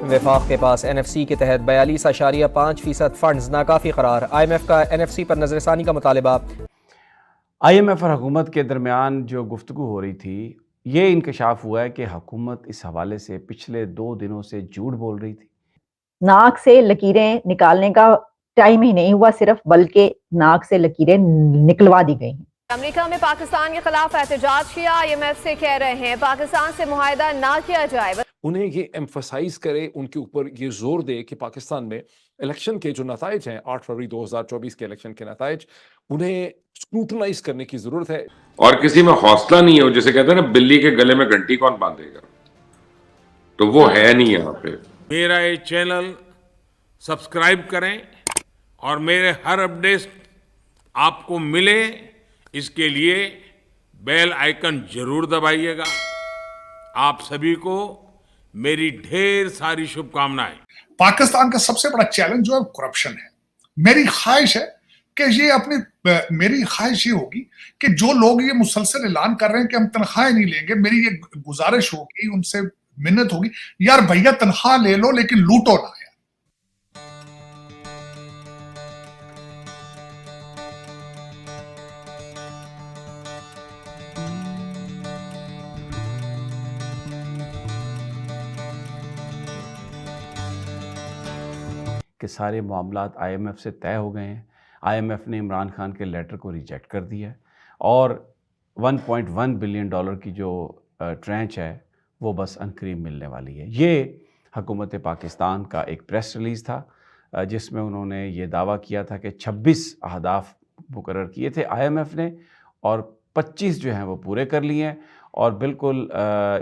वफाक के पास NFC के तहत 42.5% फंड्स नाकाफी करार। IMF का NFC पर नजरसानी का मुतालबा। IMF और हुकूमत के दरमियान जो गुफ्तगू हो रही थी, ये इंकशाफ हुआ है कि हुकूमत इस हवाले से पिछले 2 दिनों से झूठ बोल रही थी। नाक से लकीरें निकालने का टाइम ही नहीं हुआ सिर्फ, बल्कि नाक से लकीरें निकलवा दी गई हैं। अमेरिका में पाकिस्तान के खिलाफ एहतजाज किया। IMF से कह रहे हैं पाकिस्तान से मुआहिदा ना किया जाए। उन्हें ये एम्फसाइज करे, उनके ऊपर ये जोर दे कि पाकिस्तान में इलेक्शन के जो नताइज हैं 8 फरवरी 2024 के इलेक्शन के नताइज, उन्हें स्क्रूटनाइज करने की जरूरत है। और किसी में हौसला नहीं है, जैसे कहते हैं ना बिल्ली के गले में घंटी कौन बांधेगा, तो वो है नहीं यहाँ पे। मेरा ये चैनल सब्सक्राइब करें और मेरे हर अपडेट आपको मिले, इसके लिए बेल आइकन जरूर दबाइएगा। आप सभी को मेरी ढेर सारी शुभकामनाएं। पाकिस्तान का सबसे बड़ा चैलेंज जो है करप्शन है। मेरी ख्वाहिश है कि मेरी ख्वाहिश ये होगी कि जो लोग ये मुसलसल ऐलान कर रहे हैं कि हम तनख्वाहें नहीं लेंगे, मेरी ये गुजारिश होगी, उनसे मिन्नत होगी, यार भैया तनख्वाह ले लो लेकिन लूटो ना यार। कि सारे मामलात IMF से तय हो गए हैं। IMF ने इमरान खान के लेटर को रिजेक्ट कर दिया है और $1.1 बिलियन की जो ट्रेंच है वो बस अनकरीब मिलने वाली है। ये हुकूमत पाकिस्तान का एक प्रेस रिलीज़ था जिसमें उन्होंने ये दावा किया था कि 26 अहदाफ मुकर्रर किए थे IMF ने और 25 जो हैं वो पूरे कर लिए हैं। और बिल्कुल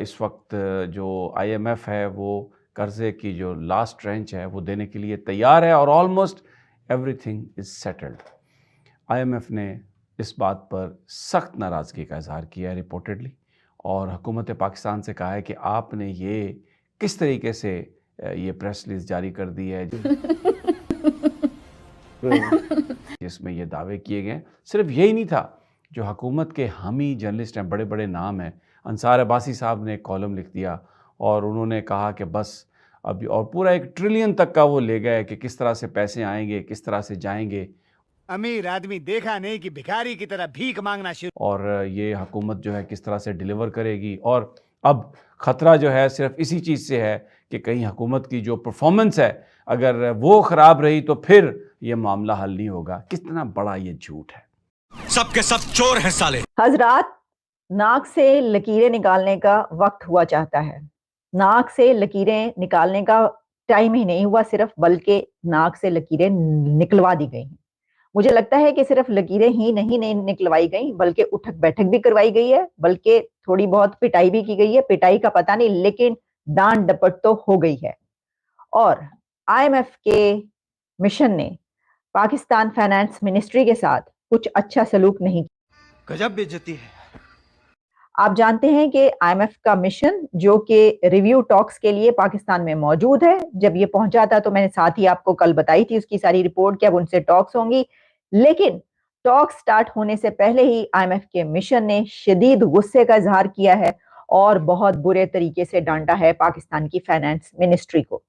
इस वक्त जो IMF है वो कर्ज़े की जो लास्ट ट्रेंच है वो देने के लिए तैयार है और almost everything is settled. IMF ने इस बात पर सख्त नाराज़गी का इजहार किया है रिपोर्टेडली, और हुकूमत पाकिस्तान से कहा है कि आपने ये किस तरीके से ये प्रेस रिलीज़ जारी कर दी है जिसमें ये दावे किए गए। सिर्फ यही नहीं था, जो हुकूमत के हामी जर्नलिस्ट हैं, बड़े बड़े नाम हैं, अंसार अब्बासी साहब ने एक कॉलम लिख दिया और उन्होंने कहा कि बस अभी, और पूरा 1 ट्रिलियन तक का वो ले गए कि किस तरह से पैसे आएंगे, किस तरह से जाएंगे। अमीर आदमी देखा नहीं कि भिखारी की तरह भीख मांगना शुरू, और ये हुकूमत जो है किस तरह से डिलीवर करेगी। और अब ख़तरा जो है सिर्फ इसी चीज़ से है कि कहीं हुकूमत की जो परफॉर्मेंस है अगर वो ख़राब रही तो फिर ये मामला हल नहीं होगा। कितना बड़ा ये झूठ है। सबके सब चोर हैं साले। हजरात, नाक से लकीरें निकालने का वक्त हुआ चाहता है। नाक से लकीरें निकालने का टाइम ही नहीं हुआ सिर्फ, बल्कि नाक से लकीरें निकलवा दी गई हैं। मुझे लगता है कि सिर्फ लकीरें ही नहीं निकलवाई गई, बल्कि उठक बैठक भी करवाई गई है, बल्कि थोड़ी बहुत पिटाई भी की गई है। पिटाई का पता नहीं, लेकिन डांट डपट तो हो गई है। और IMF के मिशन ने पाकिस्तान फाइनेंस मिनिस्ट्री के साथ कुछ अच्छा सलूक नहीं किया। गजब बेइज्जती है। आप जानते हैं कि IMF का मिशन जो कि रिव्यू टॉक्स के लिए पाकिस्तान में मौजूद है, जब ये पहुंचा था तो मैंने साथ ही आपको कल बताई थी उसकी सारी रिपोर्ट कि अब उनसे टॉक्स होंगी। लेकिन टॉक्स स्टार्ट होने से पहले ही IMF के मिशन ने शदीद गुस्से का इजहार किया है और बहुत बुरे तरीके से डांटा है पाकिस्तान की फाइनेंस मिनिस्ट्री को।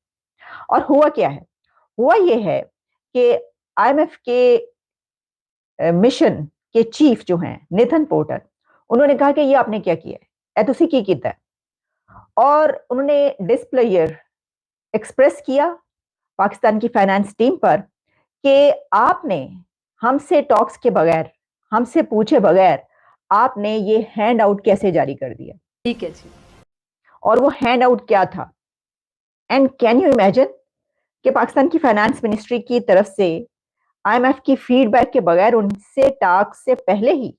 और हुआ क्या है? हुआ ये है कि IMF के मिशन के चीफ जो हैं नेथन पोर्टर, उन्होंने कहा कि ये आपने क्या किया है, तुसी की कीता है। और उन्होंने डिस्प्लेयर एक्सप्रेस किया पाकिस्तान की फाइनेंस टीम पर कि आपने हमसे टॉक्स के बगैर, हमसे पूछे बगैर आपने ये हैंड आउट कैसे जारी कर दिया। ठीक है जी। और वो हैंड आउट क्या था? एंड कैन यू इमेजिन कि पाकिस्तान की फाइनेंस मिनिस्ट्री की तरफ से IMF की फीडबैक के बगैर उनसे टॉक्स से पहले ही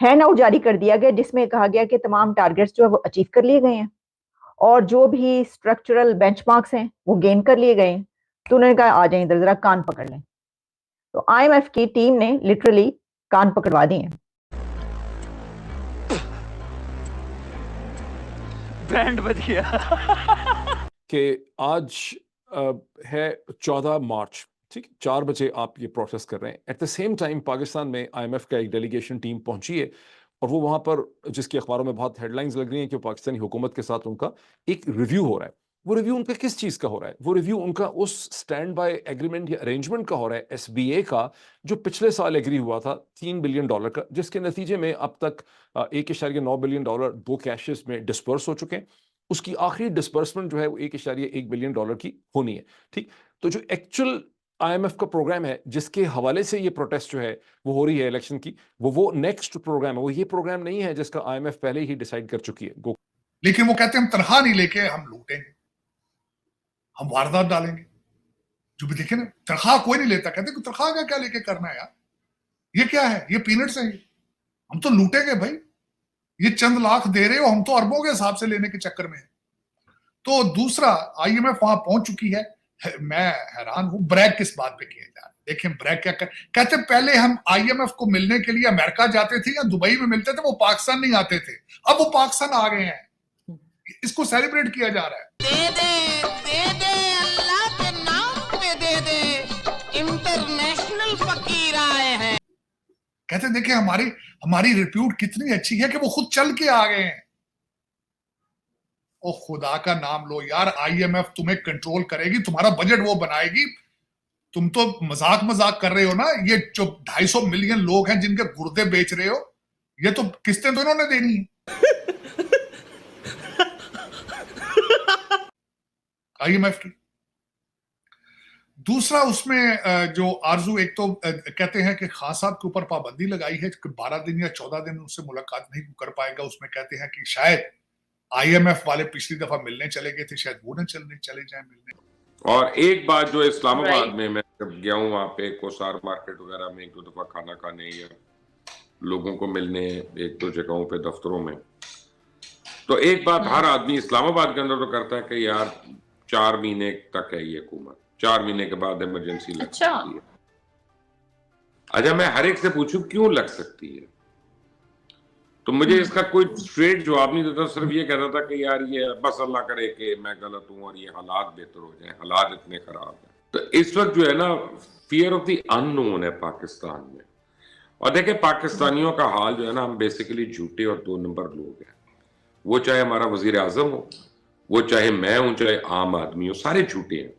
हैंड आउट जारी कर दिया गया, जिसमें कहा गया कि तमाम टारगेट्स जो है वो अचीव कर लिए गए हैं और जो भी स्ट्रक्चरल बेंचमार्क्स हैं वो गेन कर लिए गए हैं। तो उन्होंने कहा आ जाए इधर, जरा कान पकड़ लें। तो IMF की टीम ने लिटरली कान पकड़वा दिए हैं। बैंड बज गया कि आज है 14 मार्च, ठीक, 4 बजे आप ये प्रोसेस कर रहे हैं। At the same time Pakistan में IMF का एक डेलीगेशन टीम पहुंची है और वो वहाँ पर, जिसकी अखबारों में बहुत हेडलाइंस लग रही हैं कि पाकिस्तानी हुकूमत के साथ उनका एक रिव्यू हो रहा है। वो रिव्यू उनका किस चीज का हो रहा है? वो रिव्यू उनका उस स्टैंड बाय एग्रीमेंट या अरेंजमेंट का हो रहा है, SBA का, जो पिछले साल एग्री हुआ था $3 बिलियन का, जिसके नतीजे में अब तक $1.9 बिलियन 2 कैशेस में डिस्पर्स हो चुके हैं। उसकी आखिरी डिस्बर्समेंट जो है वो $1.1 बिलियन की होनी है। ठीक, तो जो एक्चुअल IMF का प्रोग्राम है जिसके हवाले से ये प्रोटेस्ट जो है वो हो रही है इलेक्शन की, वो नेक्स्ट प्रोग्राम है, वो ये प्रोग्राम नहीं है जिसका IMF पहले ही डिसाइड कर चुकी है। लेकिन वो कहते हैं हम तनख्वाह नहीं लेके हम लूटेंगे, हम वारदात डालेंगे। जो भी देखे ना, तनख्वाह कोई नहीं लेता, कहते कि तनख्वाह का क्या लेके करना है यार, ये क्या है, ये पीनट्स है, हम तो लूटेंगे भाई, ये चंद लाख दे रहे हो, हम तो अरबों के हिसाब से लेने के चक्कर में है। तो दूसरा, IMF वहां पहुंच चुकी है। मैं हैरान हूं ब्रैग किस बात पे किए जा रहे। देखें ब्रैग क्या कहते, पहले हम IMF को मिलने के लिए अमेरिका जाते थे या दुबई में मिलते थे, वो पाकिस्तान नहीं आते थे, अब वो पाकिस्तान आ गए हैं, इसको सेलिब्रेट किया जा रहा है। दे दे अल्लाह के नाम पे दे दे, इंटरनेशनल फकीर आए हैं। कहते देखें हमारी रिप्यूट कितनी अच्छी है कि वो खुद चल के आ गए हैं। ओ खुदा का नाम लो यार, IMF तुम्हें कंट्रोल करेगी, तुम्हारा बजट वो बनाएगी। तुम तो मजाक कर रहे हो ना, ये जो 250 मिलियन लोग हैं जिनके गुर्दे बेच रहे हो, ये तो किस्तें तो इन्होंने देनी है IMF की। दूसरा उसमें जो आरजू, एक तो कहते हैं कि खान साहब के ऊपर पाबंदी लगाई है कि 12 दिन या 14 दिन उनसे मुलाकात नहीं कर पाएगा। उसमें कहते हैं कि शायद IMF वाले पिछली दफा मिलने चले गए थे, शायद वो न चले जाए मिलने। और एक बात जो इस्लामाबाद में मैं जब गया हूँ वहां पे कोसार मार्केट वगैरह में 1-2 दफा खाना खाने या लोगों को मिलने 1-2 जगहों पे, दफ्तरों में, तो एक बात हर आदमी इस्लामाबाद के अंदर तो करता है कि यार 4 महीने तक है ये हुकूमत, 4 महीने के बाद इमरजेंसी लग सकती है। अच्छा, मैं हर एक से पूछूं क्यों लग सकती है, तो मुझे इसका कोई स्ट्रेट जवाब नहीं देता, सिर्फ ये कहता था कि यार ये बस अल्लाह करे कि मैं गलत हूं और ये हालात बेहतर हो जाएं, हालात इतने खराब हैं। तो इस वक्त जो है ना, फियर ऑफ द अननोन है पाकिस्तान में। और देखें पाकिस्तानियों का हाल जो है ना, हम बेसिकली झूठे और 2 नंबर लोग हैं। वो चाहे हमारा वजीर आजम हो, वो चाहे मैं हूं, चाहे आम आदमी हो, सारे झूठे हैं।